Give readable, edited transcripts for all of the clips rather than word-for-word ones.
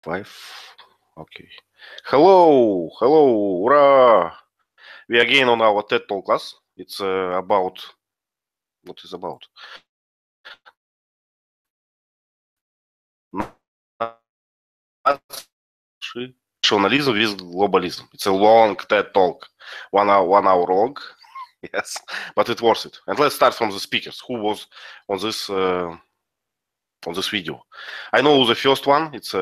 5. Okay. Hello, hurrah! We again on our TED Talk class. It's about what is about nationalism with globalism. It's a long TED Talk, 1 hour long. Yes, but it's worth it. And let's start from the speakers. Who was on this video? I know the first one. It's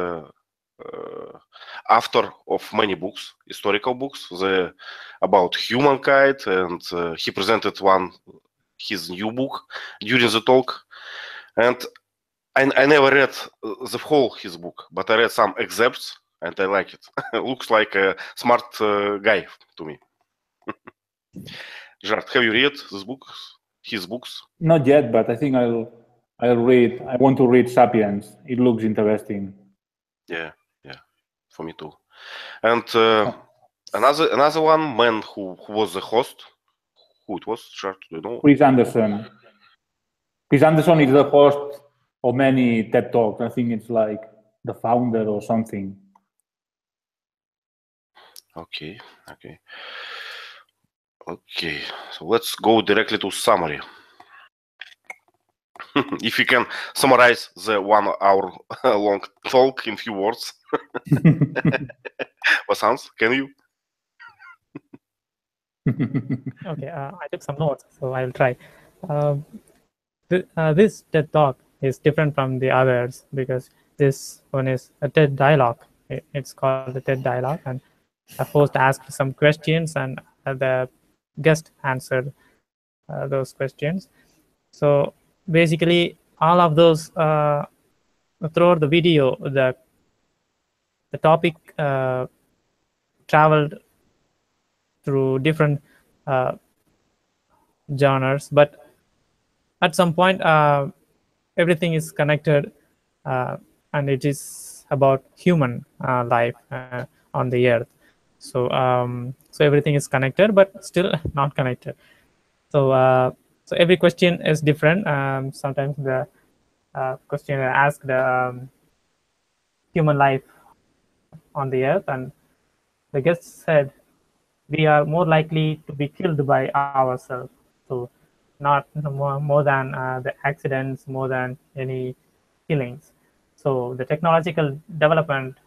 author of many books, historical books, about humankind, and he presented his new book during the talk. And I never read the whole his book, but I read some excerpts, and I like it. Looks like a smart guy to me. Gerard, have you read his books? Not yet, but I think I'll read. I want to read *Sapiens*. It looks interesting. Yeah, for me too. And another one man who was the host. Who it was? Gerard, do you know? Chris Anderson. Chris Anderson is the host of many TED Talks. I think it's like the founder or something. Okay. So let's go directly to summary. If you can summarize the 1 hour long talk in few words. Vasant, can you? Okay, I took some notes, so I will try. This TED Talk is different from the others because this one is a TED Dialogue. It's called the TED Dialogue, and the host asked some questions, and the guest answered those questions. So basically, all of those throughout the video, the topic traveled through different genres, but at some point everything is connected, and it is about human life on the earth. So everything is connected, but still not connected. So every question is different. Sometimes the questioner asked human life on the earth, and the guest said we are more likely to be killed by ourselves. So not more than the accidents, more than any killings. So the technological development,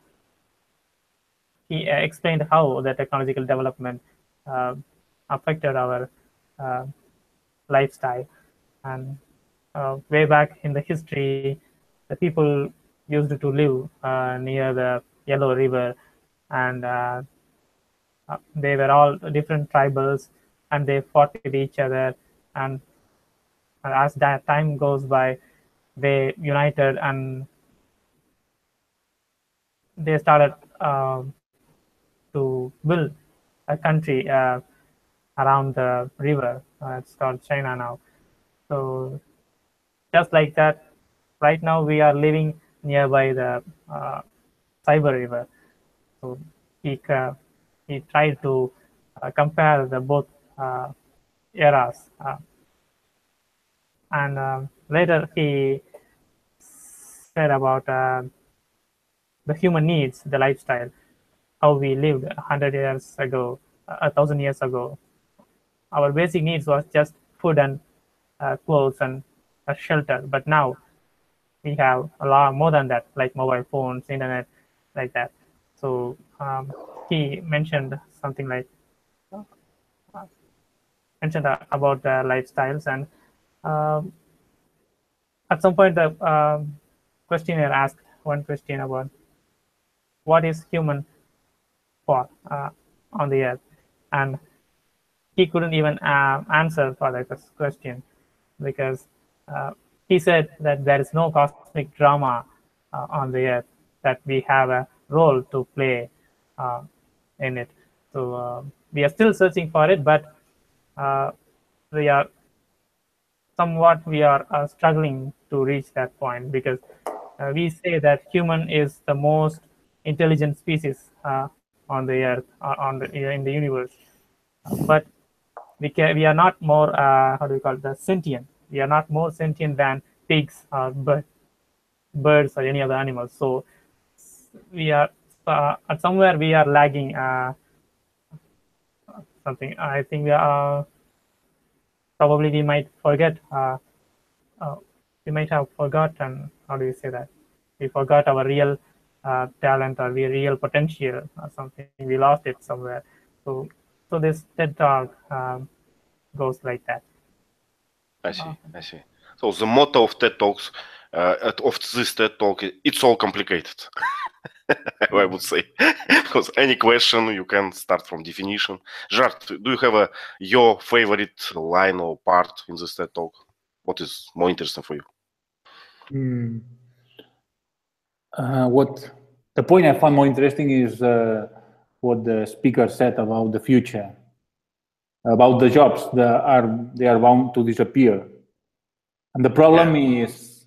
he explained how the technological development affected our lifestyle. And way back in the history, the people used to live near the Yellow River, and they were all different tribals, and they fought with each other. And as that time goes by, they united and they started to build a country around the river. It's called China now. So just like that, right now we are living nearby the Cyber River. So he tried to compare the both eras, and later he said about the human needs, the lifestyle, how we lived 100 years ago, 1,000 years ago. Our basic needs was just food and clothes and a shelter. But now we have a lot more than that, like mobile phones, internet, like that. So he mentioned something like about the lifestyles, and at some point the questionnaire asked one question about what is human for on the earth, and he couldn't even answer for that question, because he said that there is no cosmic drama on the earth, that we have a role to play in it. So we are still searching for it, but we are struggling to reach that point, because we say that human is the most intelligent species on the earth, in the universe, but we are not more sentient. We are not more sentient than pigs or birds or any other animals. So we are at somewhere we are lagging something. I think we are probably we might forget. We might have forgotten. How do you say that? We forgot our real talent or real potential or something. We lost it somewhere. So this TED Talk goes like that. I see. I see. So the motto of TED Talks, of this TED Talk, it's all complicated. I would say, because any question you can start from definition. Jart, do you have your favorite line or part in this TED Talk? What is more interesting for you? What the point I found more interesting is what the speaker said about the future, about the jobs that they are bound to disappear, and the problem is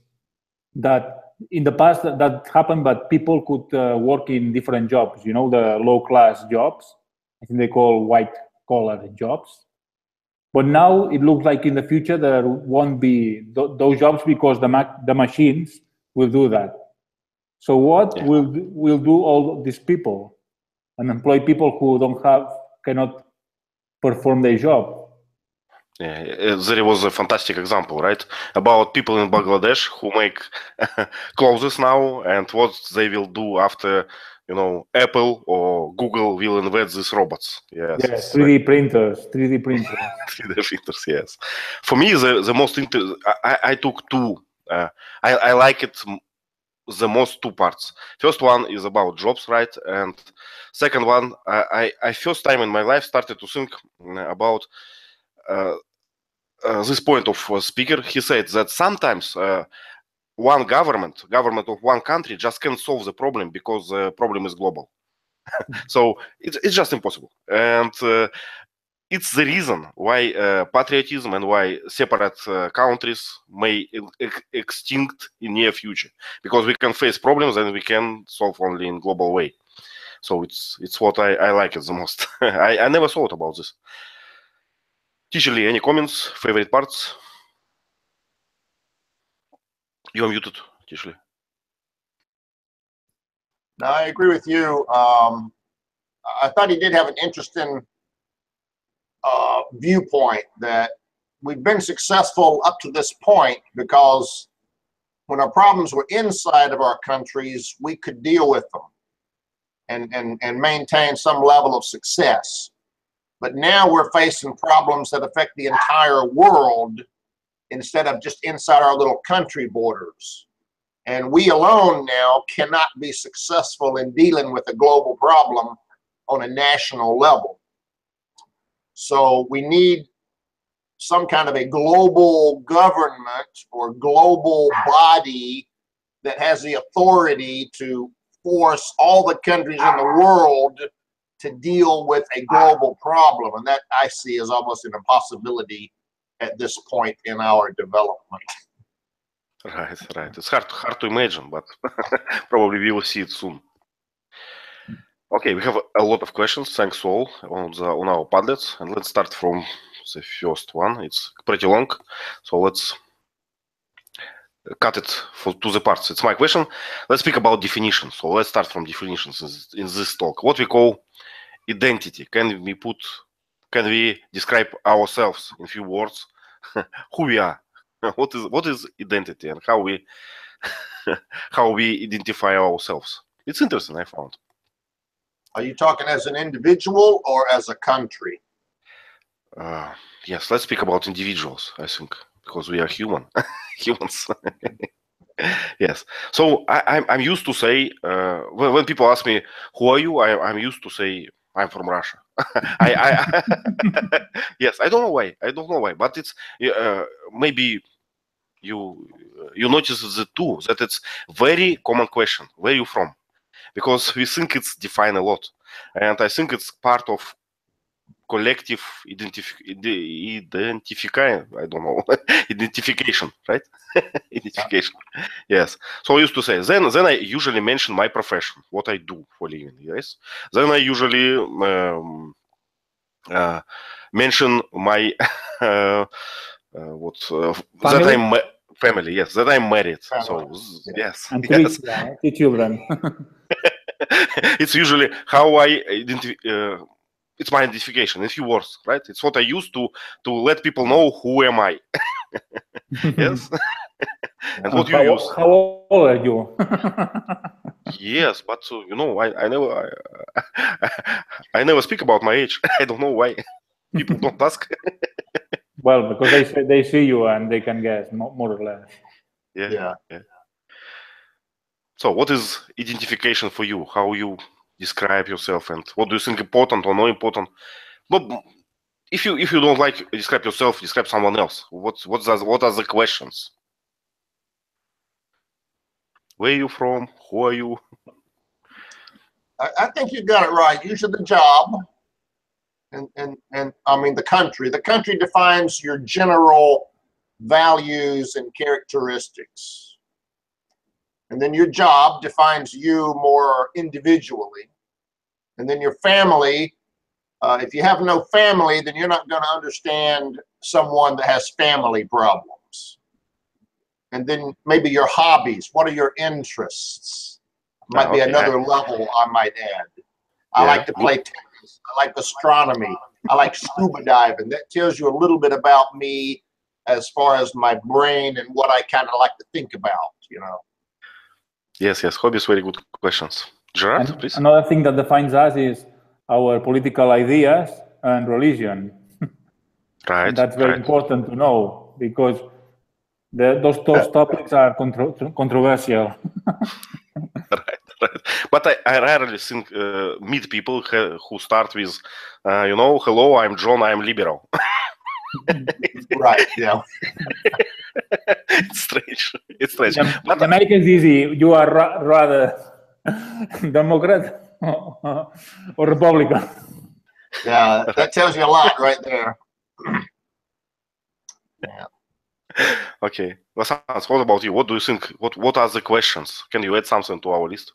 that in the past that happened, but people could work in different jobs. You know, the low-class jobs. I think they call white-collar jobs. But now it looks like in the future there won't be those jobs because the machines will do that. So what will do all these people, unemployed people who cannot perform their job? Yeah, there was a fantastic example, right, about people in Bangladesh who make clothes now, and what they will do after, you know, Apple or Google will invent these robots. Yes, 3D printers. 3D printers, yes. For me, the most I took two. I like it the most two parts. First one is about jobs, right, and second one, I first time in my life started to think about this point of speaker. He said that sometimes one government of one country just can't solve the problem because the problem is global. So it's just impossible, and it's the reason why patriotism and why separate countries may extinct in near future, because we can face problems and we can solve only in global way. So it's what I like it the most. I never thought about this. Teacher Lee, any comments, favorite parts? You are muted, Teacher Lee. No, I agree with you. I thought he did have an interesting viewpoint that we've been successful up to this point because when our problems were inside of our countries, we could deal with them and maintain some level of success. But now we're facing problems that affect the entire world instead of just inside our little country borders. And we alone now cannot be successful in dealing with a global problem on a national level. So we need some kind of a global government or global body that has the authority to force all the countries in the world to deal with a global problem. And that I see as almost an impossibility at this point in our development. Right. It's hard to imagine, but probably we will see it soon. Okay, we have a lot of questions. Thanks all on our Padlets, and let's start from the first one. It's pretty long, so let's cut it to the parts. It's my question. Let's speak about definitions. So let's start from definitions in this talk. What we call identity. Can we describe ourselves in few words? Who we are? What is identity, and how we identify ourselves? It's interesting, I found. Are you talking as an individual or as a country? Yes, let's speak about individuals, I think, because we are humans. Yes. So I'm used to say, when people ask me, who are you? I'm used to say, I'm from Russia. Yes, I don't know why, but it's maybe you notice the too, that it's very common question. Where are you from? Because we think it's defined a lot, and I think it's part of collective identification, right? Identification. Yes. So I used to say, then I usually mention my profession, what I do for living. Yes. Then I usually mention my that I'm family. Yes, that I'm married. So yes, and 3 children. It's usually how I identify. It's my identification in few words, right? It's what I use to let people know who am I. Yes. And what you use? How old are you? Yes, but you know, I never speak about my age. I don't know why people don't ask. Well, because they see you and they can guess more or less. Yeah. So, what is identification for you? How you describe yourself, and what do you think important or not important? But if you don't like describe yourself, describe someone else. What are the questions? Where are you from? Who are you? I think you got it right. Usually the job, and I mean the country. The country defines your general values and characteristics, and then your job defines you more individually, and then your family. If you have no family, then you're not going to understand someone that has family problems. And then maybe your hobbies. What are your interests? Might be another level I might add. I like to play tennis. I like astronomy. I like scuba diving. That tells you a little bit about me as far as my brain and what I kind of like to think about, you know. Yes, hobbies, very good questions. Gerard, and please. Another thing that defines us is our political ideas and religion. Right. And that's very important to know, because those topics are controversial. Right. But I rarely think meet people who start with, you know, hello, I'm John, I'm liberal. Right. Yeah. It's strange. It's strange. But to make it easy, you are rather Democrat or Republican. Yeah, that tells you a lot right there. Yeah. Okay. Vasant, what about you? What do you think? What are the questions? Can you add something to our list?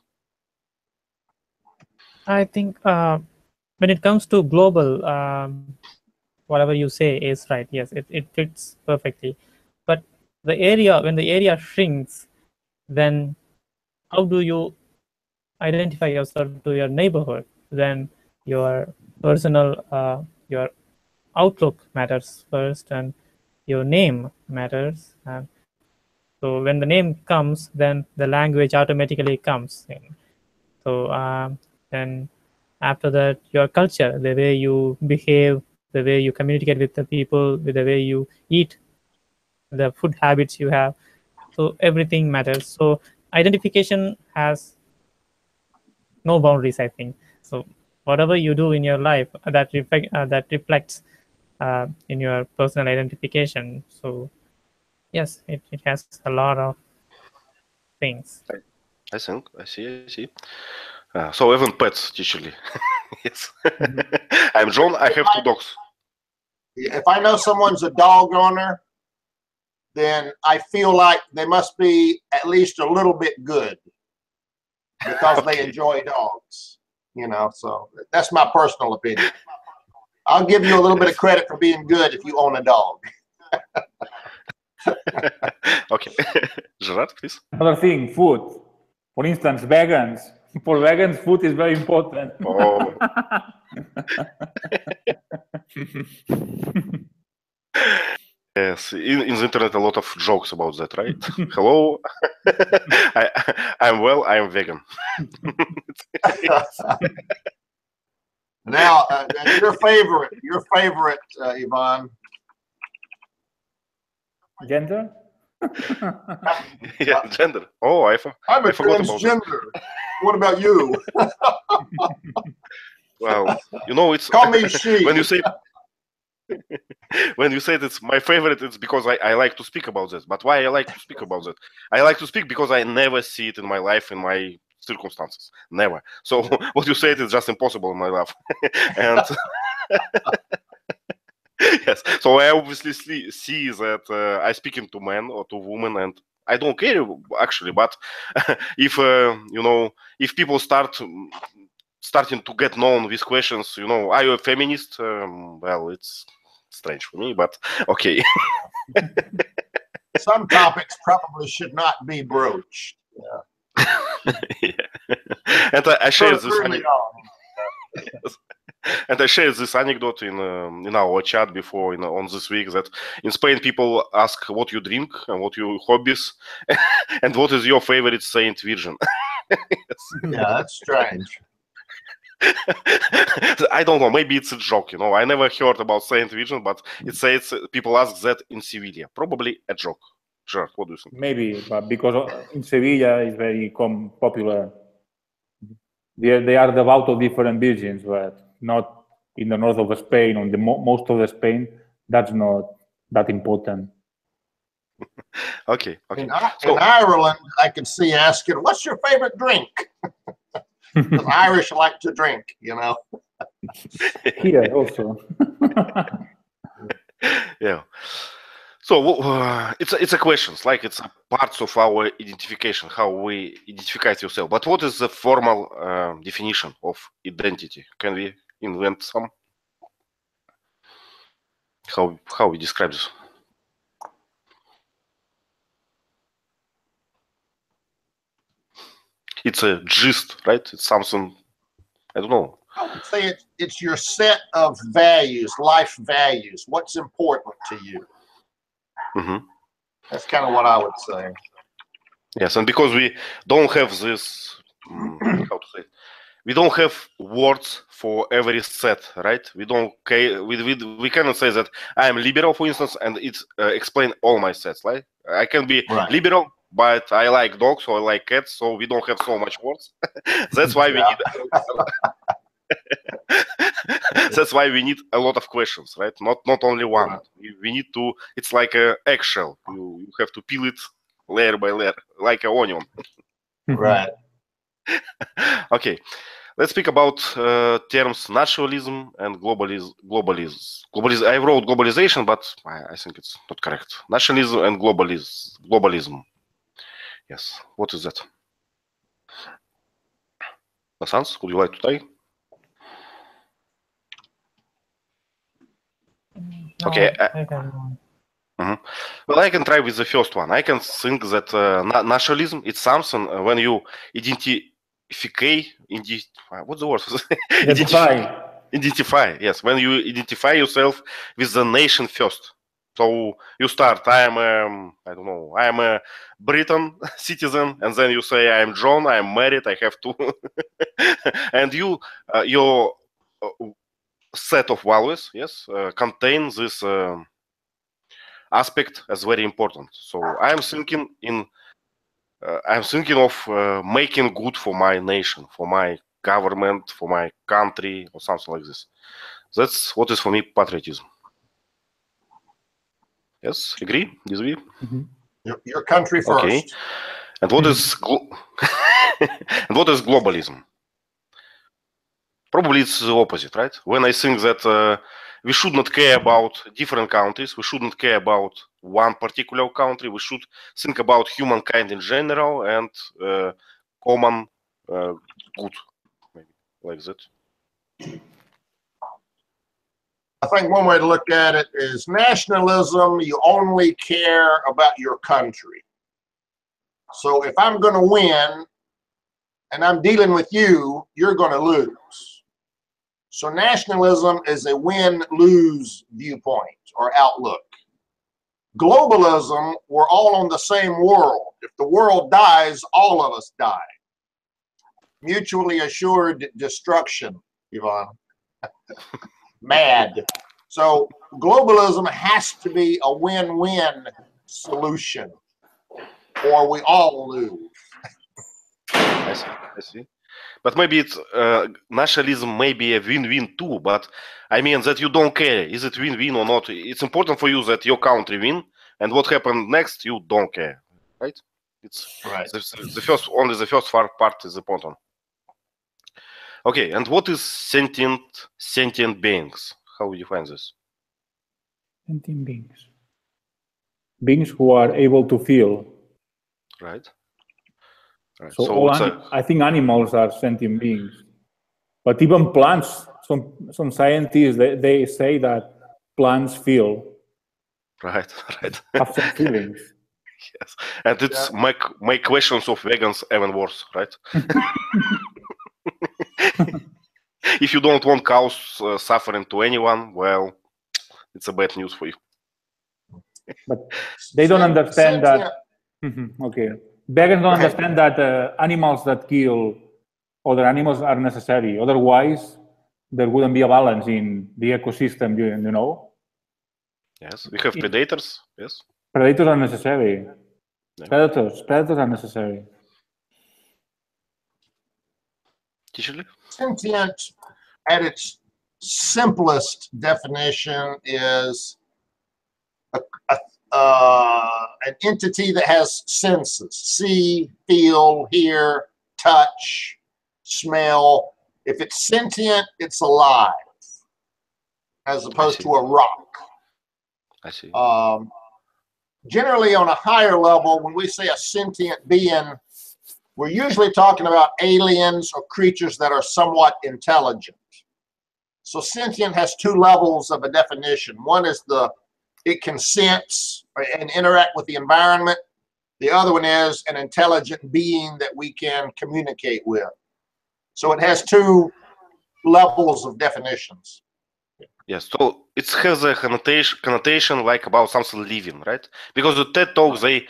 I think when it comes to global, whatever you say is right. Yes, it fits perfectly. But the area, when the area shrinks, then how do you identify yourself to your neighborhood? Then your personal, your outlook matters first, and your name matters. And so when the name comes, then the language automatically comes in. So then after that, your culture, the way you behave, the way you communicate with the people, with the way you eat, the food habits you have. So everything matters. So identification has no boundaries, I think. So whatever you do in your life, that reflects in your personal identification. So yes, it has a lot of things. I think. I see. So even pets, teacherly. Yes. I'm John. I have 2 dogs. If I know someone's a dog owner, then I feel like they must be at least a little bit good, because they enjoy dogs, you know. So that's my personal opinion. I'll give you a little bit of credit for being good if you own a dog. Okay. Gerard, please. Another thing, food. For instance, vegans. For vegans, food is very important. Oh. Yes, in the internet a lot of jokes about that, right? Hello, I'm well, I'm vegan. Now, your favorite, Ivan. Gender? Yeah, gender. Oh, I'm a forgot about that. transgender. What about you? Well, you know, it's Call me she. when you say it's my favorite, it's because I like to speak about this. But why I like to speak about that? I like to speak because I never see it in my life, in my circumstances. Never. So what you said is just impossible in my life. And yes, so I obviously see that I speaking to men or to women, and I don't care actually. But if you know, if people starting to get known with questions, you know, are you a feminist? Well, it's strange for me, but okay. Some topics probably should not be broached. Yeah. Yeah. And I shared this. Early on. Yes. And I shared this anecdote in our chat before on this week that in Spain people ask what you drink and what your hobbies and what is your favorite Saint Virgin. Yeah, that's strange. I don't know. Maybe it's a joke. I never heard about Saint Virgin, but it says people ask that in Sevilla. Probably a joke. Sure. What do you think? Maybe, but because in Sevilla it's very popular. They are devout of different virgins, but not in the north of Spain or most of the Spain. That's not that important. Okay. In Ireland, I could see asking, "What's your favorite drink?" Because Irish like to drink, Here also. Yeah. So it's a questions, like it's a parts of our identification, how we identify yourself. But what is the formal definition of identity? Can we invent some? How we describe this? It's a gist, right? It's something, I don't know. I would say it's your set of values, life values. What's important to you? Mm-hmm. That's kind of what I would say. Yes, and because we don't have this, how to say, we don't have words for every set, right? We don't. We cannot say that I am liberal, for instance, and it explain all my sets. Right? I can be liberal, but I like dogs or I like cats, so we don't have so much words. That's why we need. That's why we need a lot of questions, right? Not only one. Right. We need to. It's like a eggshell. You have to peel it layer by layer, like an onion. Right. Okay. Let's speak about terms nationalism and globalism. I wrote globalization, but I think it's not correct. Nationalism and globalism. Yes. What is that? Sans, would you like to take? No, Okay. I can. Well, I can try with the first one. I can think that nationalism is something when you what's the word? Identify. Yes, when you identify yourself with the nation first. So you start. I am a Britain citizen, and then you say I am John. I am married. I have two, and your set of values, yes, contain this aspect as very important. So I am thinking of making good for my nation, for my government, for my country, or something like this. That's what is for me patriotism. Yes, agree? Disagree? Mm-hmm. Your country first. Okay. And what is and what is globalism? Probably it's the opposite, right? When I think that we should not care about different countries, we shouldn't care about one particular country, we should think about humankind in general and common good, maybe like that. I think one way to look at it is nationalism, you only care about your country. So if I'm going to win and I'm dealing with you, you're going to lose. So nationalism is a win-lose viewpoint or outlook. Globalism, we're all on the same world. If the world dies, all of us die. Mutually assured destruction, Ivan. Mad. So globalism has to be a win-win solution, or we all lose. I see. But maybe it's nationalism may be a win-win too, but I mean that you don't care. Is it win-win or not? It's important for you that your country win, and what happened next, you don't care, right? It's right. Only the first part is important. Okay, and what is sentient beings? How do you define this? Sentient beings. Beings who are able to feel. Right. So I think animals are sentient beings. But even plants, some scientists, they say that plants feel. Right. Have some feelings. Yes, and it's make questions of vegans even worse, right? If you don't want cows suffering to anyone, well, it's a bad news for you. But they don't understand that. Okay, vegans don't understand that animals that kill other animals are necessary. Otherwise, there wouldn't be a balance in the ecosystem. You know. Yes, we have predators. Yes, predators are necessary. Yeah. Predators are necessary. Sentient, at its simplest definition, is an entity that has senses: see, feel, hear, touch, smell. If it's sentient, it's alive, as opposed to a rock. I see. Generally, on a higher level, when we say a sentient being, we're usually talking about aliens or creatures that are somewhat intelligent. So sentient has two levels of a definition. One is it can sense and interact with the environment. The other one is an intelligent being that we can communicate with. So it has two levels of definitions. Yes, so it has a connotation like about something living, right? Because the TED Talks, they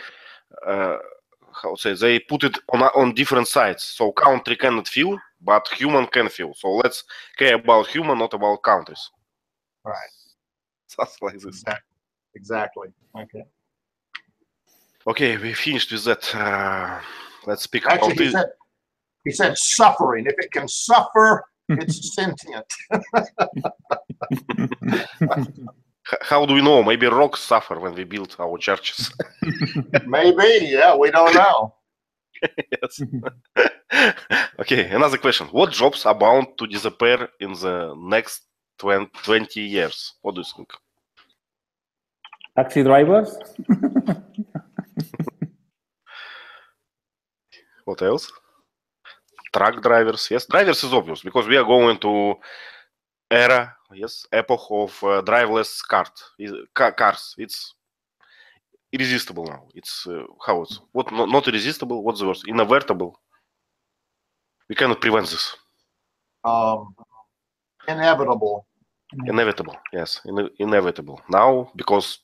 they put it on different sides. So country cannot feel, but human can feel. So let's care about human, not about countries. Right. Something like this. Exactly. Okay. Okay, we finished with that. Let's speak Actually, about it. He said suffering. If it can suffer, it's sentient. How do we know? Maybe rocks suffer when we build our churches. Maybe, yeah, we don't know. Yes. Okay, another question. What jobs are bound to disappear in the next 20 years? What do you think? Taxi drivers? What else? Truck drivers. Yes, drivers is obvious because we are going to era, yes, epoch of driverless cars. It's irresistible now. It's how it's not irresistible. What's the word? Inevitable. We cannot prevent this. Inevitable. Inevitable. Yes, inevitable now because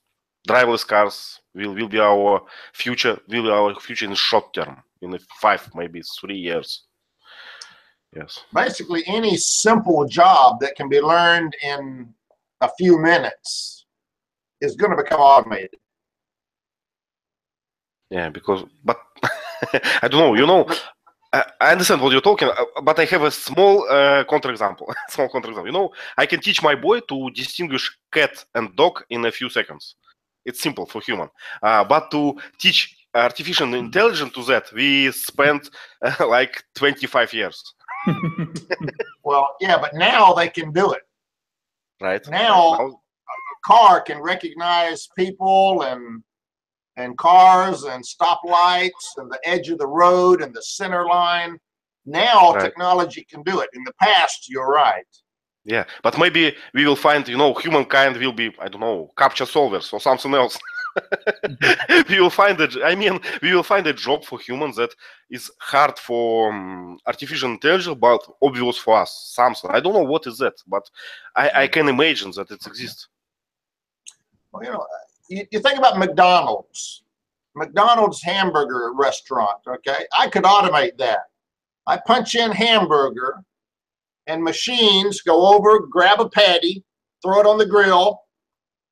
driverless cars will be our future. Will be our future in the short term, in 5, maybe 3 years. Yes. Basically, any simple job that can be learned in a few minutes is going to become automated. Yeah, but I don't know. You know, I understand what you're talking, but I have a small counterexample. You know, I can teach my boy to distinguish cat and dog in a few seconds. It's simple for human, but to teach artificial intelligence to that, we spent like 25 years. Well, yeah, but now they can do it. Right. Now, right now, a car can recognize people and cars and stoplights and the edge of the road and the center line. Now technology can do it. In the past, you're right. Yeah, but maybe we will find, you know, humankind will be, I don't know, capture solvers or something else. We will find we will find a job for humans that is hard for artificial intelligence, but obvious for us. Something. I don't know what is that, but I can imagine that it exists. Well, you know, you think about McDonald's hamburger restaurant, okay? I could automate that. I punch in hamburger and machines go over, grab a patty, throw it on the grill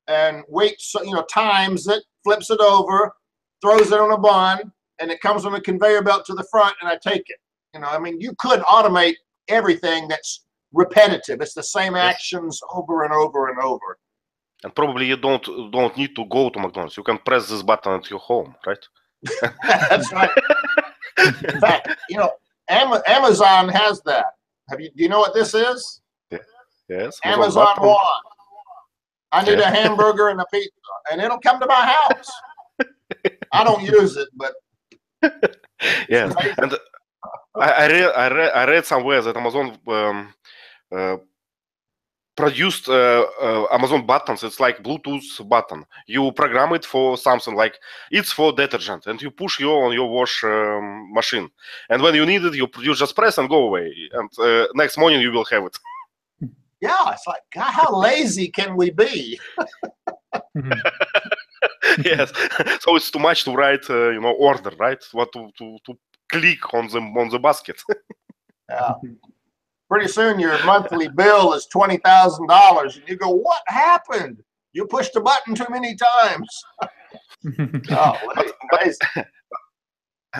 and wait, so, you know, times it, flips it over, throws it on a bun, and it comes on a conveyor belt to the front and I take it. You know, I mean, you could automate everything that's repetitive. It's the same actions over and over and over. And probably you don't need to go to McDonald's. You can press this button at your home, right? That's right. In fact, you know, Amazon has that. Do you know what this is? Yeah. Yes. Amazon One. I need a hamburger and a pizza, and it'll come to my house. I don't use it, but yeah. And I read somewhere that Amazon produced Amazon buttons. It's like Bluetooth button. You program it for something like it's for detergent, and you push on your wash machine. And when you need it, you just press and go away. And next morning you will have it. Yeah, it's like, God, how lazy can we be? Yes. So it's too much to write, order, right? What to click on the basket. Yeah. Pretty soon your monthly bill is $20,000, and you go, "What happened? You pushed the button too many times."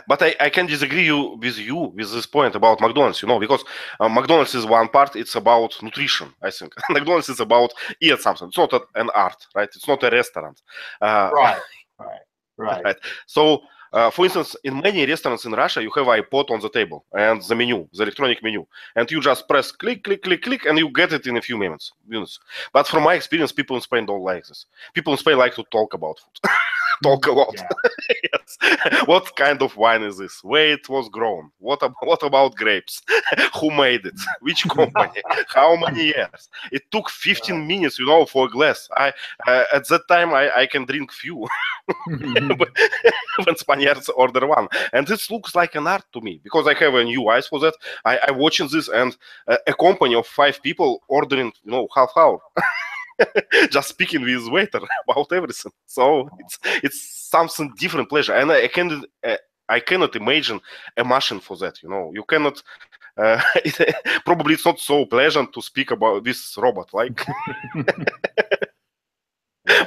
But I can disagree with you with this point about McDonald's, because McDonald's is one part. It's about nutrition, I think. McDonald's is about eat something. It's not an art, right? It's not a restaurant. Right. So, for instance, in many restaurants in Russia, you have iPod on the table and the menu, the electronic menu, and you just press click, click, click, click, and you get it in a few minutes. But from my experience, people in Spain don't like this. People in Spain like to talk about food. Talk a lot. Yeah. Yes. What kind of wine is this? Where it was grown? What about grapes? Who made it? Which company? How many years? It took 15 minutes, for a glass. At that time I can drink few. When Spaniards order one, and this looks like an art to me because I have a new eyes for that. I watching this, and a company of 5 people ordering, half hour. Just speaking with waiter about everything. So it's something different pleasure, and I cannot imagine a machine for that. You cannot. Probably it's not so pleasant to speak about this robot. Like,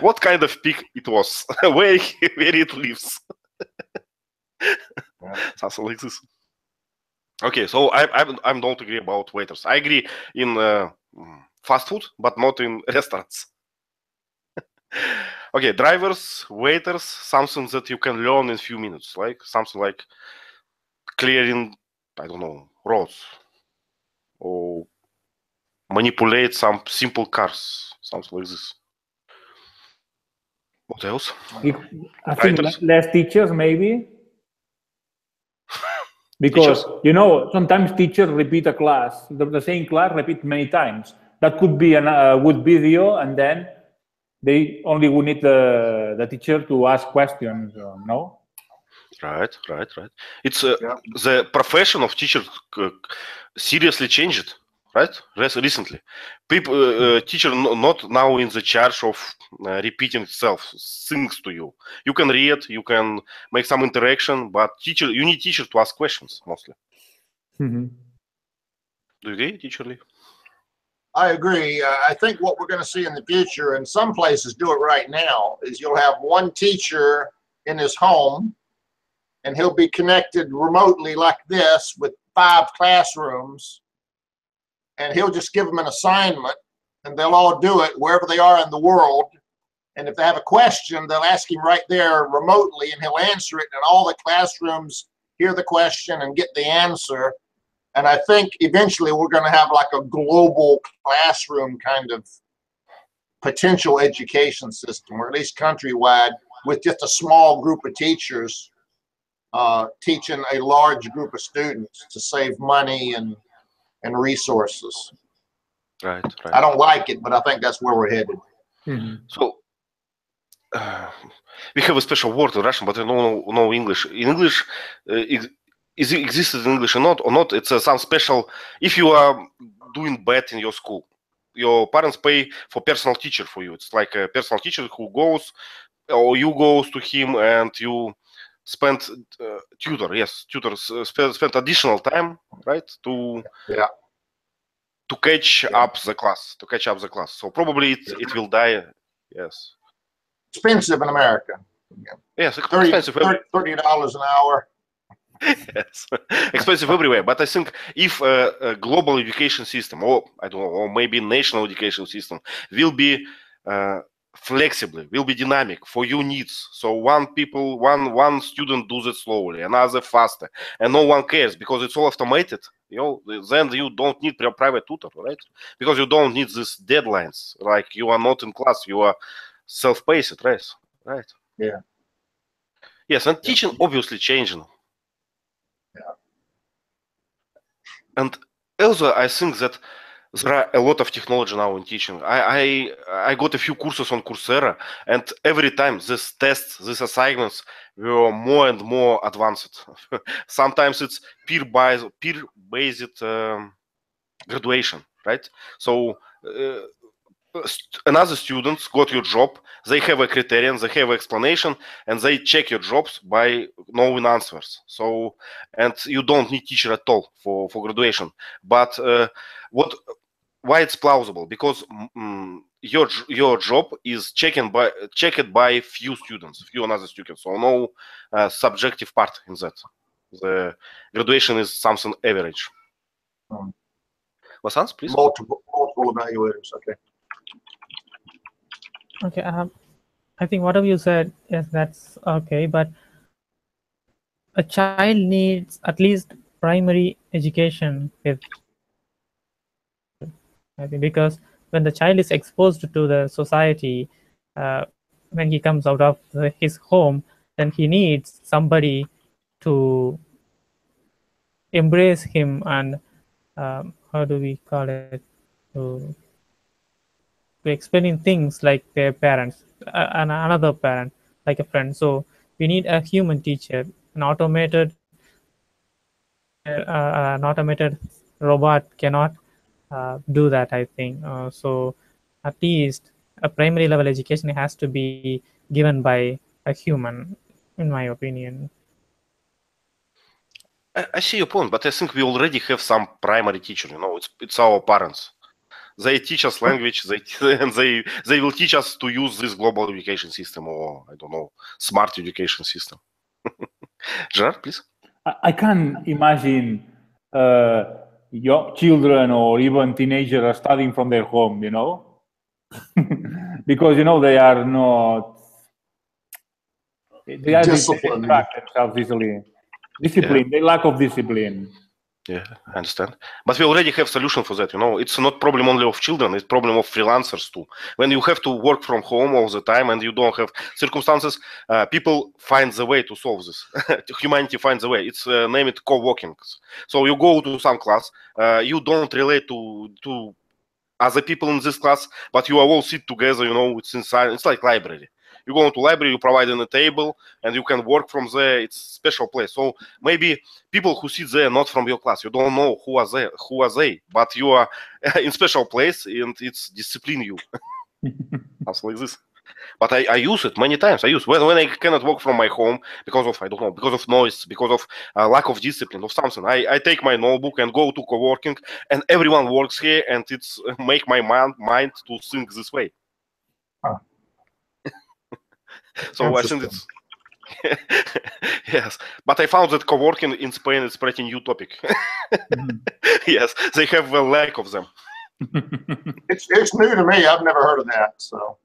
what kind of pig it was, where it lives, something like this. Okay, so I don't agree about waiters. I agree in fast food, but not in restaurants. Okay, drivers, waiters, something that you can learn in a few minutes, like something like clearing, I don't know, roads, or manipulate some simple cars, something like this. What else? I think less teachers, maybe. Because, sometimes teachers repeat a class, the same class repeat many times. That could be a good video, and then they only would need the teacher to ask questions, no? Right. It's the profession of teacher seriously changed, right? Recently, people, teacher not now in the charge of repeating itself things to you. You can read, you can make some interaction, but you need teacher to ask questions mostly. Mm-hmm. Do you agree, Teacher Lee? I agree. I think what we're going to see in the future, and some places do it right now, is you'll have one teacher in his home, and he'll be connected remotely like this with 5 classrooms, and he'll just give them an assignment, and they'll all do it wherever they are in the world. And if they have a question, they'll ask him right there remotely, and he'll answer it, and all the classrooms hear the question and get the answer. And I think eventually we're going to have like a global classroom kind of potential education system, or at least countrywide, with just a small group of teachers teaching a large group of students to save money and resources. Right. I don't like it, but I think that's where we're headed. Mm-hmm. So we have a special word in Russian, but I don't know English. In English, is it existed in English or not? It's some special. If you are doing bad in your school, your parents pay for personal teacher for you. It's like a personal teacher who goes, or you goes to him, and you spend tutors spend additional time, right, to catch up the class. So probably it will die. Yes. Expensive in America. Yes, expensive. $30 an hour. Yes, expensive everywhere. But I think if a global education system, or I don't know, or maybe national education system, will be flexible, will be dynamic for your needs. So one student does it slowly, another faster, and no one cares because it's all automated. Then you don't need private tutor, right? Because you don't need these deadlines. Like you are not in class, you are self-paced, right? Yeah. Yes, and teaching obviously changing. Yeah. And also, I think that There are a lot of technology now in teaching. I got a few courses on Coursera, and every time these tests, these assignments were more and more advanced. Sometimes it's peer-based graduation, right? So another students got your job, they have a criterion, they have an explanation, and they check your jobs by knowing answers. So, and you don't need teacher at all for graduation. But why it's plausible? Because your job is checked by few students, few another students. So no subjective part in that. The graduation is something average. Vasant, please. Multiple evaluators. Okay. Okay. I think whatever you said, yes, that's okay. But a child needs at least primary education I think, because when the child is exposed to the society, when he comes out of his home, then he needs somebody to embrace him and how do we call it, to explaining things like their parents and another parent, like a friend. So we need a human teacher. An automated robot cannot do that, I think. So at least a primary level education has to be given by a human, in my opinion. I see your point, but I think we already have some primary teacher. You know, it's our parents. They teach us language. They will teach us to use this global education system, or I don't know, smart education system. Gerard, please. I can't imagine young children or even teenagers are studying from their home, you know, because you know they are not. They distract themselves easily. Discipline, the lack of discipline. Yeah, I understand. But we already have solution for that. You know, it's not problem only of children; it's problem of freelancers too. When you have to work from home all the time and you don't have circumstances, people find the way to solve this. Humanity finds a way. It's named co-working. So you go to some class, you don't relate to other people in this class, but you all sit together. You know, it's inside. It's like library. You go into library, you provide a table, and you can work from there. It's a special place. So maybe people who sit there not from your class, you don't know who are they, but you are in special place, and it's discipline you. Something like this. But I use it many times. I use when I cannot work from my home because of, I don't know, because of noise, because of lack of discipline or something. I take my notebook and go to co-working, and everyone works here, and it's make my mind to think this way. Huh. So I think it's yes, but I found that co-working in Spain is pretty new topic. Yes, they have a lack of them. It's new to me. I've never heard of that. So.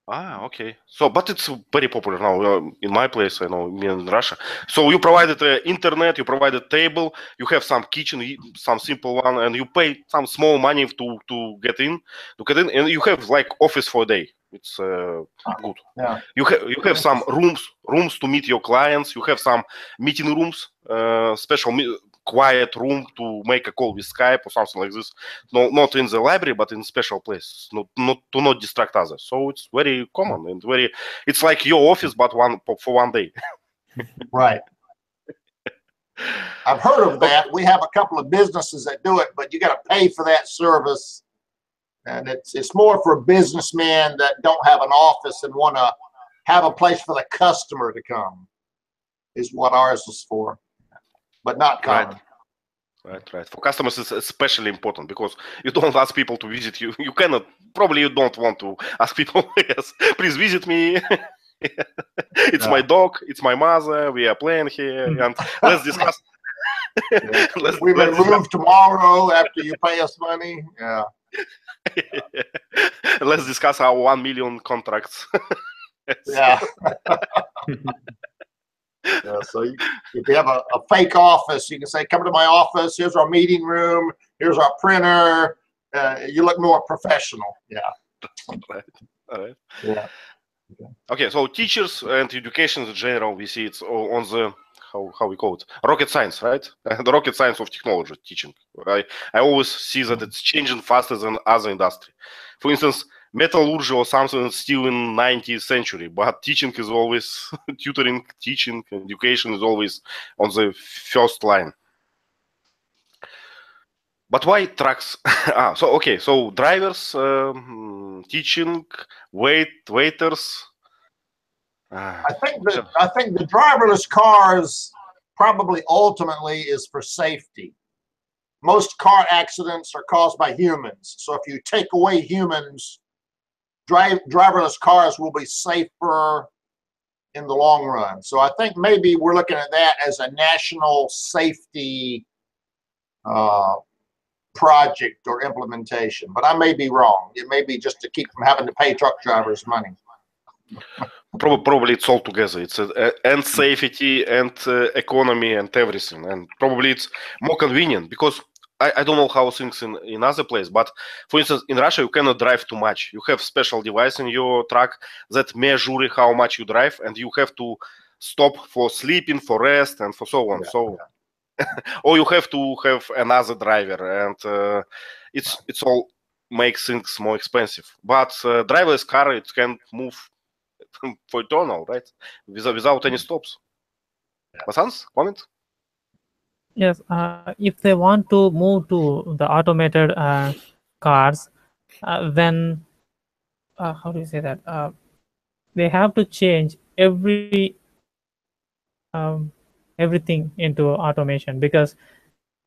Okay. So, but it's very popular now in my place. I know, in Russia. So you provided internet, you provided table, you have some kitchen, some simple one, and you pay some small money to get in, and you have like office for a day. It's good. Yeah. You have some rooms to meet your clients. You have some meeting rooms, special quiet room to make a call with Skype or something like this. No, not in the library, but in special place, not to distract others. So it's very common and it's like your office, but for one day. Right. I've heard of that. We have a couple of businesses that do it, but you got to pay for that service. And it's more for businessmen that don't have an office and want to have a place for the customer to come, is what ours is for, but not common. Right. For customers, it's especially important because you don't ask people to visit you. You cannot, probably you don't want to ask people, yes, please visit me. It's my dog, it's my mother, we are playing here, and let's discuss. Yeah. We may move tomorrow after you pay us money. Yeah. Let's discuss our 1 million contracts. Yeah. Yeah. So if you have a fake office, you can say, come to my office. Here's our meeting room. Here's our printer. You look more professional. Yeah. Right. All right. Yeah. Okay. So teachers and education in general, we see it's on the how we call it, rocket science, right? The rocket science of technology teaching. I always see that it's changing faster than other industry. For instance, metallurgy or something is still in 19th century, but teaching is always tutoring, teaching, education is always on the first line. But why trucks? So drivers, teaching, waiters. I think the driverless cars probably ultimately is for safety. Most car accidents are caused by humans. So if you take away humans, driverless cars will be safer in the long run. So I think maybe we're looking at that as a national safety project or implementation, but I may be wrong. It may be just to keep from having to pay truck drivers money. Probably it's all together. It's and safety and economy and everything. And probably it's more convenient because I don't know how things in other places, but for instance, in Russia, you cannot drive too much. You have special device in your truck that measure how much you drive, and you have to stop for sleeping, for rest, and for so on. Or you have to have another driver, and it's all makes things more expensive. But driverless car, it can move for eternal, right? Without any stops. Vasans, comment? Yes, if they want to move to the automated cars, then how do you say that? They have to change everything into automation, because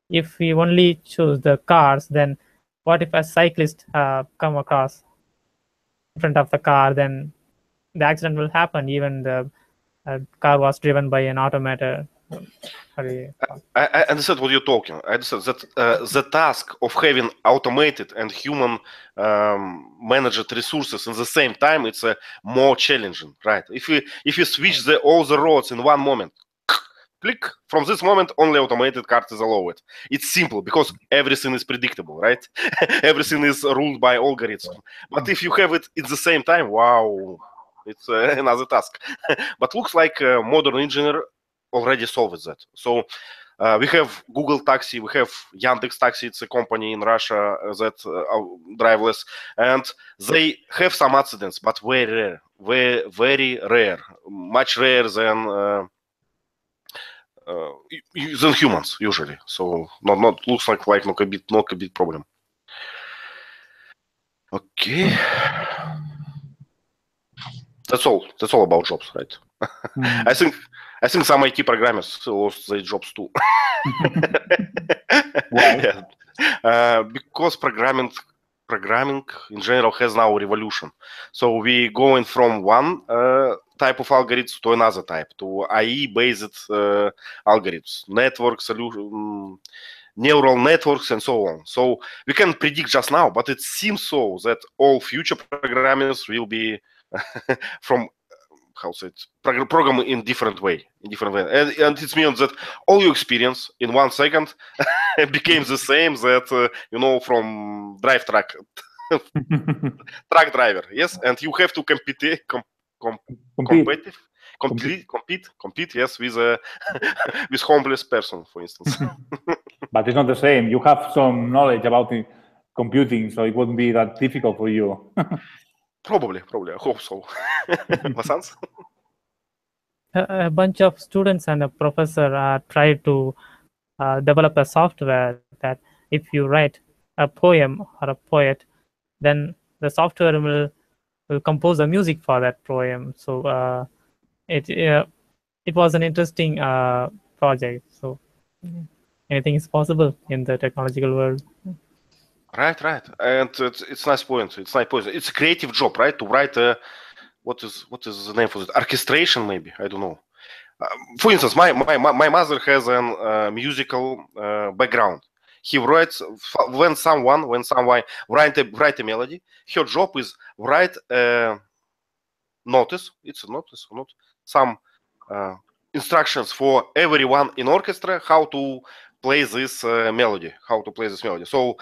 if we only choose the cars, then what if a cyclist come across in front of the car, then the accident will happen even the car was driven by an automated. I understand what you're talking. I understand that the task of having automated and human managed resources in the same time, it's more challenging, right? If you switch all the roads in one moment, click, from this moment only automated cars is allowed. It's simple because everything is predictable, right? Everything is ruled by algorithm. But if you have it at the same time, wow, it's another task. But looks like modern engineer already solved that. So we have Google Taxi, we have Yandex Taxi. It's a company in Russia that driverless, and they have some accidents, but very rare, very rare, much rarer than humans usually. So not looks like not a big problem. Okay, that's all about jobs, right? I think some IT programmers lost their jobs too. Why? Yeah. Because programming in general has now a revolution. So we going from one type of algorithms to another type, to AI-based algorithms, network solution, neural networks, and so on. So we can predict just now, but it seems so that all future programmers will be from program in different way, and it means that all your experience in 1 second became the same that from drive truck driver, yes, and you have to compete, yes, with with homeless person, for instance. But it's not the same. You have some knowledge about the computing, so it wouldn't be that difficult for you. Probably. I hope so. Vasans? A bunch of students and a professor tried to develop a software that if you write a poem or a poet, then the software will compose the music for that poem. So it was an interesting project. So anything is possible in the technological world. Right. And it's nice point. It's a creative job, right? To write what is the name for it? Orchestration, maybe. I don't know. For instance, my mother has a musical background. He writes when someone write a melody. Her job is write a notice. It's a notice or not? Some instructions for everyone in orchestra how to play this melody. So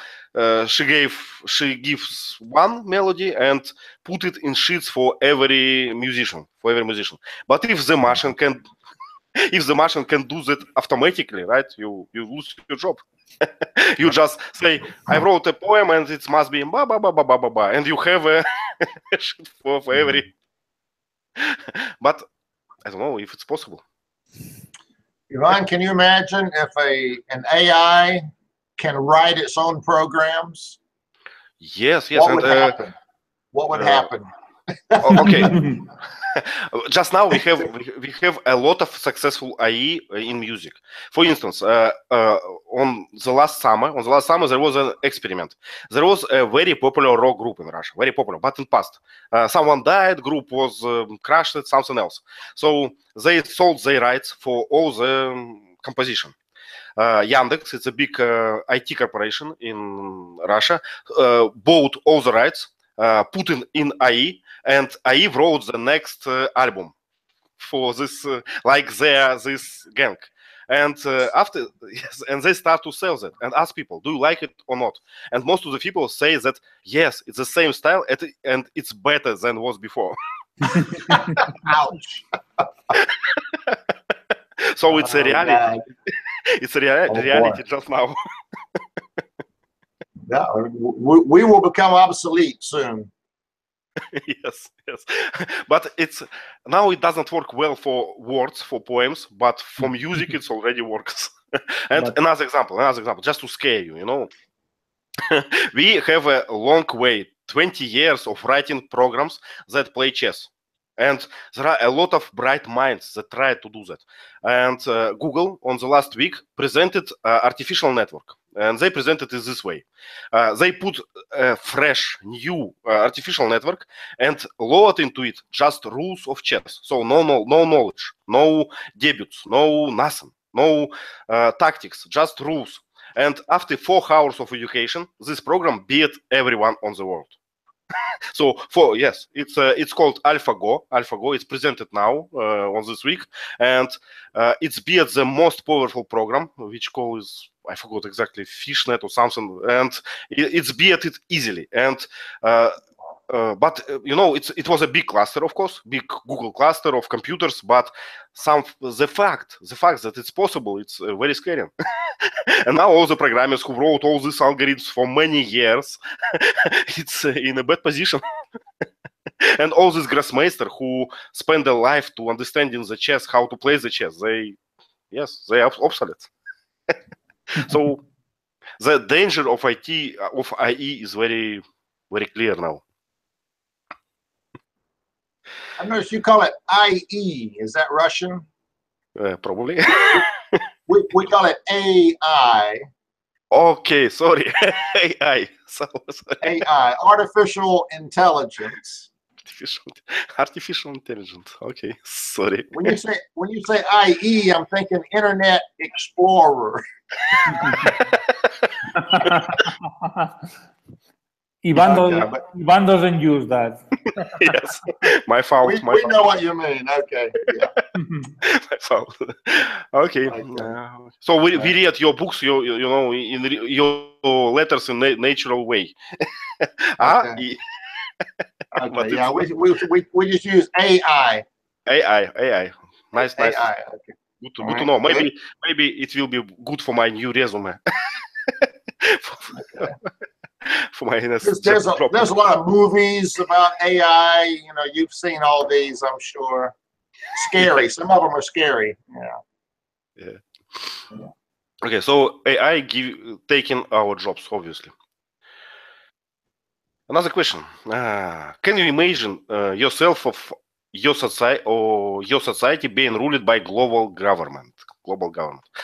she gives one melody and put it in sheets for every musician. But if the machine if the machine can do that automatically, right, you lose your job. You just say, I wrote a poem and it must be ba ba ba ba ba ba ba, and you have a shit for every. But I don't know if it's possible. Ivan, can you imagine if an AI can write its own programs? Yes, yes. What would happen? What would happen? Okay. Just now we have a lot of successful AI in music. For instance, on the last summer there was an experiment. There was a very popular rock group in Russia, very popular, but in past someone died, group was crushed, something else. So they sold their rights for all the composition. Yandex, it's a big IT corporation in Russia, bought all the rights, put in AI, and AI wrote the next album for this, this gang. And after, yes, and they start to sell that and ask people, do you like it or not? And most of the people say that, yes, it's the same style and it's better than was before. Ouch. So it's a reality. God. It's a reality just now. Yeah, we will become obsolete soon. Yes, yes. But now it doesn't work well for words, for poems, but for music it already works. And another example, just to scare you, you know. We have a long way, 20 years of writing programs that play chess. And there are a lot of bright minds that try to do that. And Google, on the last week, presented artificial network. And they presented it this way. They put a fresh, new artificial network and load into it just rules of chess. So no knowledge, no debuts, no nothing, no tactics, just rules. And after 4 hours of education, this program beat everyone on the world. So it's called AlphaGo. AlphaGo is presented now on this week, and it's beat the most powerful program, which calls, I forgot exactly, Fishnet or something, and it's beat it easily. And but you know, it was a big cluster, of course, big Google cluster of computers. But the fact that it's possible, it's very scary. And now all the programmers who wrote all these algorithms for many years, it's in a bad position. And all these Grossmeister who spend their life to understanding the chess, how to play the chess, they are obsolete. So the danger of IE is very, very clear now. I noticed you call it IE. Is that Russian? Probably. We call it AI. Okay, sorry. AI. Sorry. AI, artificial intelligence. Artificial intelligence. Okay, sorry. When you say IE, I'm thinking Internet Explorer. Ivan doesn't use that. Yes, my fault. We know what you mean. Okay. Yeah. My fault. Okay. So we read your books, you know, in your letters in natural way. Okay. Okay. Yeah, we just use AI. AI. Nice. AI. Okay. Good to know. Maybe it will be good for my new resume. For my there's a lot of movies about AI. You know, you've seen all these, I'm sure. Scary. Some of them are scary. Yeah. Okay, so AI taking our jobs, obviously. Another question: can you imagine yourself of your society being ruled by global government?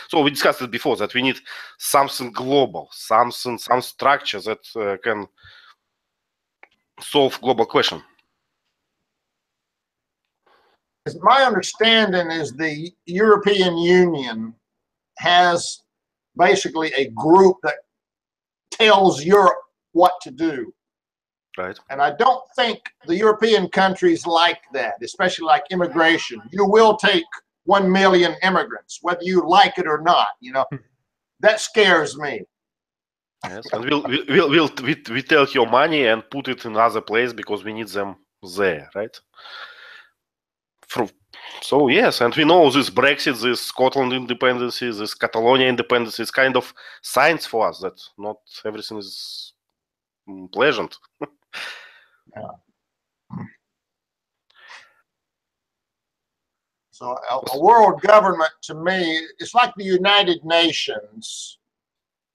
So we discussed it before that we need something global, some structure that can solve global question. My understanding is the European Union has basically a group that tells Europe what to do. Right. And I don't think the European countries like that, especially like immigration. You will take 1 million immigrants, whether you like it or not. You know, that scares me. Yes, and we take your money and put it in other place because we need them there, right? So yes, and we know this Brexit, this Scotland independence, this Catalonia independence is kind of signs for us that not everything is pleasant. Yeah. So a world government, to me, it's like the United Nations.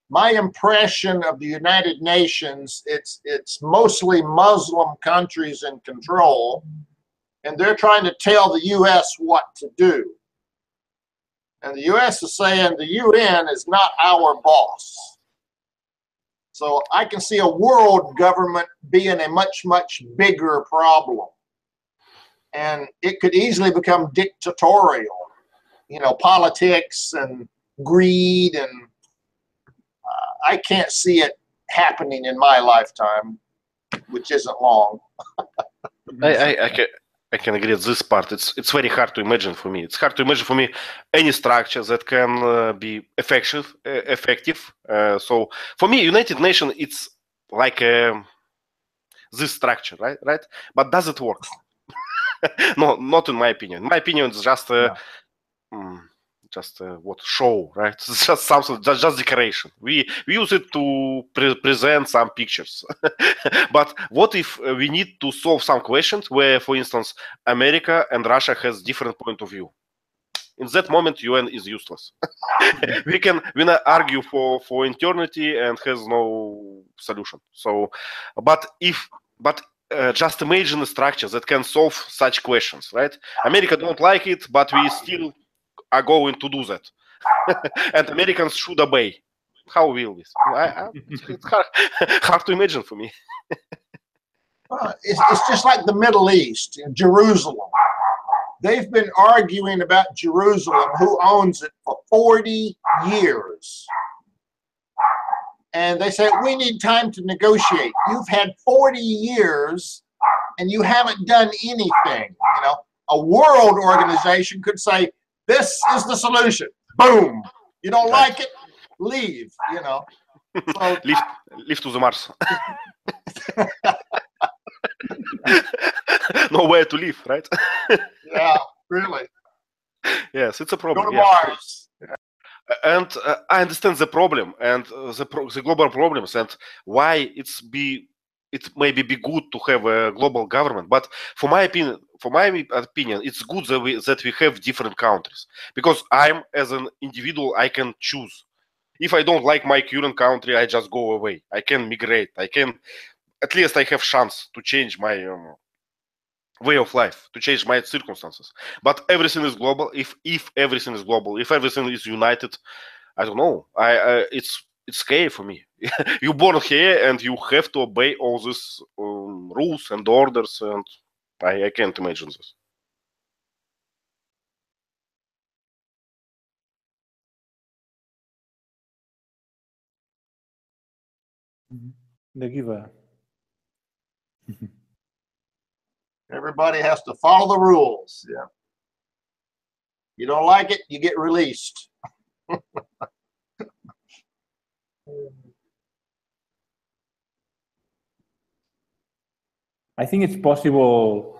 My impression of the United Nations, it's mostly Muslim countries in control, and they're trying to tell the U.S. what to do. And the U.S. is saying the UN is not our boss. So I can see a world government being a much, much bigger problem. And it could easily become dictatorial, you know, politics and greed, and I can't see it happening in my lifetime, which isn't long. I can agree with this part. It's very hard to imagine for me. It's hard to imagine for me any structure that can be effective. So for me, United Nations, it's like this structure, right? But does it work? No, not in my opinion. In my opinion, it's just what show, right? It's just something, just decoration. We use it to present some pictures. But what if we need to solve some questions where, for instance, America and Russia has different point of view? In that moment, UN is useless. we can argue for eternity and has no solution. So, but just imagine a structure that can solve such questions, right? America don't like it, but we still are going to do that. And Americans should obey. How will this? It's hard to imagine for me. It's just like the Middle East, Jerusalem. They've been arguing about Jerusalem, who owns it, for 40 years. And they say, we need time to negotiate. You've had 40 years and you haven't done anything. You know, a world organization could say, this is the solution. Boom. You don't like it? Leave, you know. So, leave to the Mars. Nowhere to live, right? Yeah, really. Yes, it's a problem. Go to Mars. And I understand the problem and the global problems and why it maybe be good to have a global government. But for my opinion, it's good that we have different countries, because I'm, as an individual, I can choose. If I don't like my current country, I just go away. I can migrate. At least I have chance to change my way of life, to change my circumstances. But everything is global. If everything is global, if everything is united, I don't know. It's scary for me. You're born here and you have to obey all these rules and orders, and I can't imagine this. The giver. Everybody has to follow the rules. Yeah. You don't like it, you get released. I think it's possible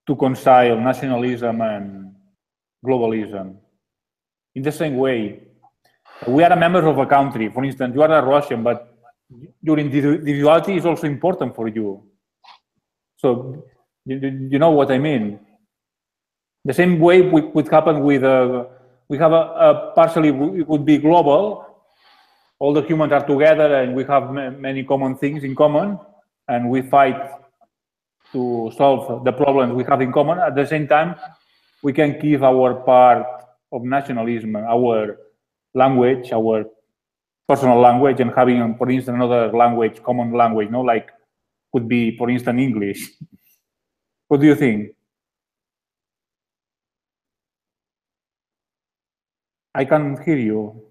to reconcile nationalism and globalism in the same way. We are a member of a country. For instance, you are a Russian, but your individuality is also important for you. So you know what I mean? The same way would happen with we have a partially, it would be global. All the humans are together and we have many common things in common, and we fight to solve the problems we have in common. At the same time, we can give our part of nationalism, our language, our personal language, and having, for instance, another language, common language, no, like could be, for instance, English. What do you think? I can't hear you.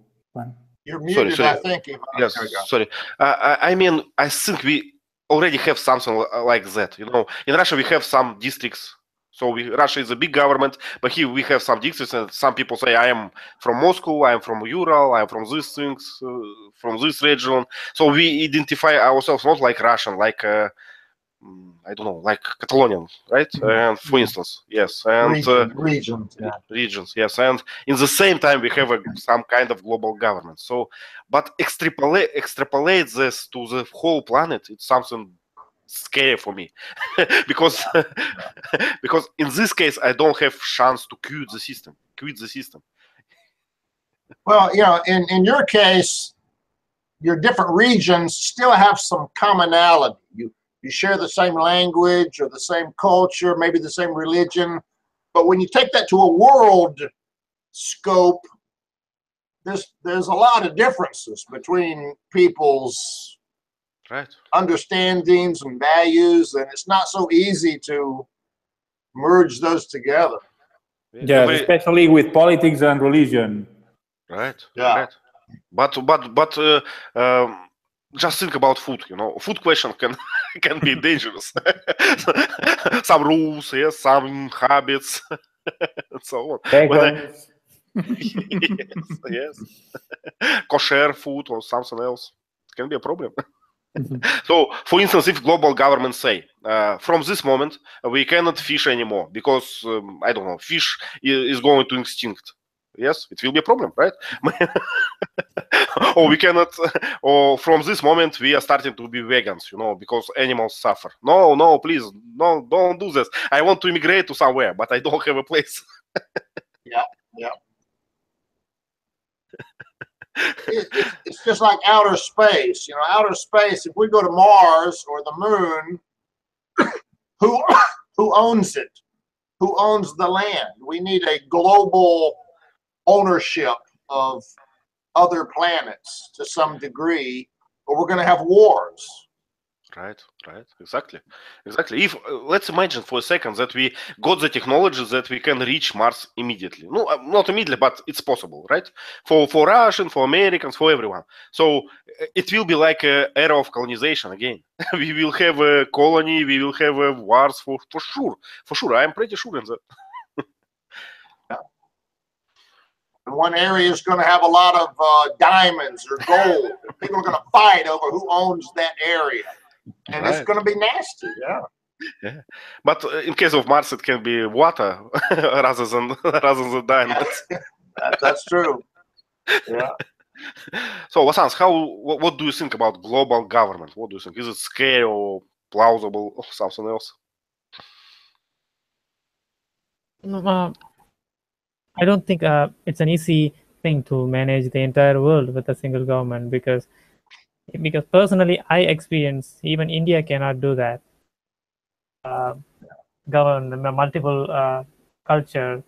You're muted, sorry. I think. Yes, sorry. I mean, I think we already have something like that. You know, in Russia we have some districts. So Russia is a big government, but here we have some districts, and some people say, I am from Moscow, I am from Ural, I am from these things, from this region. So we identify ourselves not like Russian, like I don't know, like Catalonian, right? And for instance, yes, and regions, yeah. regions, yes, and in the same time we have some kind of global government. So, but extrapolate this to the whole planet. It's something scary for me because because in this case I don't have chance to quit the system. Well, you know, in your case, your different regions still have some commonality. You share the same language or the same culture, maybe the same religion. But when you take that to a world scope, there's a lot of differences between people's understandings and values, and it's not so easy to merge those together. Yeah, especially with politics and religion. Right. Yeah. Right. But just think about food. You know, food question can be dangerous. Some rules, yes, some habits, and so on. Yes. Kosher food or something else, it can be a problem. So, for instance, if global governments say, from this moment, we cannot fish anymore because, I don't know, fish is going to extinct. Yes, it will be a problem, right? Or we cannot, or from this moment, we are starting to be vegans, you know, because animals suffer. No, please, no, don't do this. I want to immigrate to somewhere, but I don't have a place. Yeah. It's just like outer space. You know, outer space, if we go to Mars or the moon, who owns it? Who owns the land? We need a global ownership of other planets to some degree, or we're going to have wars. Right, exactly. If let's imagine for a second that we got the technology that we can reach Mars immediately. No, not immediately, but it's possible, right? For Russians, for Americans, for everyone. So it will be like an era of colonization again. We will have a colony, we will have wars for sure. I am pretty sure in that. And one area is going to have a lot of diamonds or gold. People are going to fight over who owns that area. And it's going to be nasty, yeah. But in case of Mars, it can be water rather than diamonds. That's true. Yeah. So, Vasans, what do you think about global government? What do you think? Is it scary or plausible or something else? I don't think it's an easy thing to manage the entire world with a single government because personally I experience even India cannot do that. Govern the multiple culture,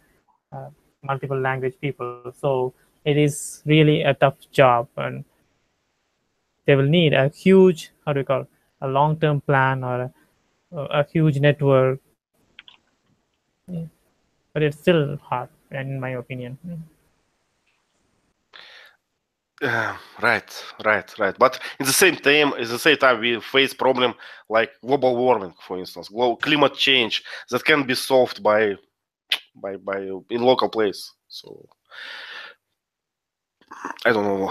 multiple language people. So it is really a tough job, and they will need a huge, a long-term plan or a huge network. Yeah. But it's still hard, in my opinion. Right. But in the same time, we face problem like global warming, for instance, global climate change that can be solved by in local place. So I don't know.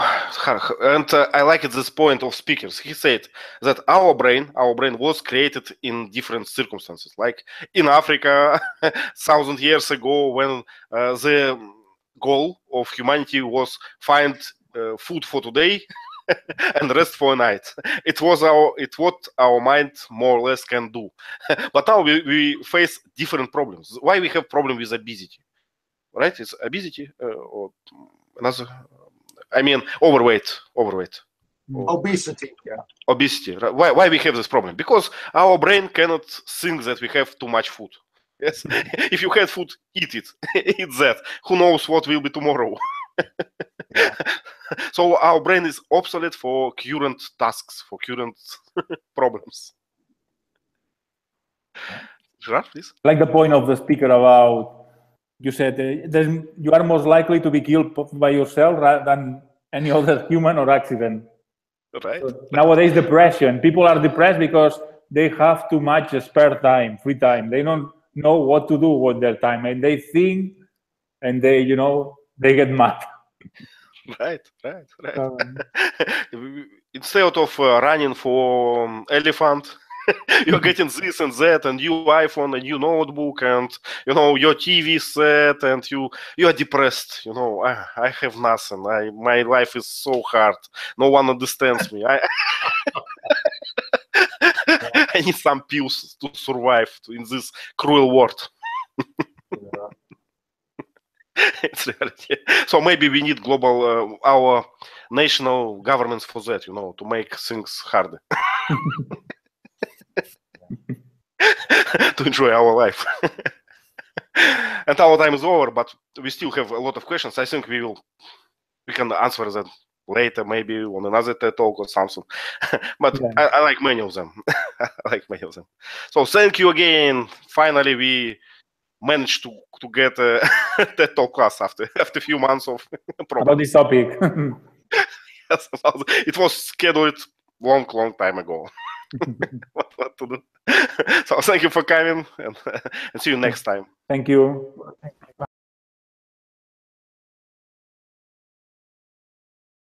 And I like this point of speakers. He said that our brain was created in different circumstances, like in Africa, 1,000 years ago, when the goal of humanity was find food for today and rest for a night. It's what our mind more or less can do. But now we face different problems. Why we have problem with obesity? Right? It's obesity or another. I mean, overweight. Obesity. Yeah. Obesity. Why we have this problem? Because our brain cannot think that we have too much food. Yes. If you had food, eat it. Eat that. Who knows what will be tomorrow? So our brain is obsolete for current tasks, for current problems. Gerard, please. Like the point of the speaker about, you said you are most likely to be killed by yourself rather than any other human or accident. Right. So nowadays, depression. People are depressed because they have too much spare time, free time. They don't know what to do with their time, and they think, and they get mad. Right. Instead of running for elephant, You're getting this and that, and new iPhone, a new notebook, and your TV set, and you are depressed. I have nothing. My life is so hard. No one understands me. I need some pills to survive in this cruel world. It's reality. So maybe we need global, our national governments for that, to make things harder. To enjoy our life. And our time is over, but we still have a lot of questions. I think we can answer them later, maybe on another TED Talk or something. But yeah. I like many of them. So thank you again. Finally, we managed to get a TED Talk class after a few months of problem. About this topic. Yes, it was scheduled long time ago. What to do? So thank you for coming, and see you next time. Thank you.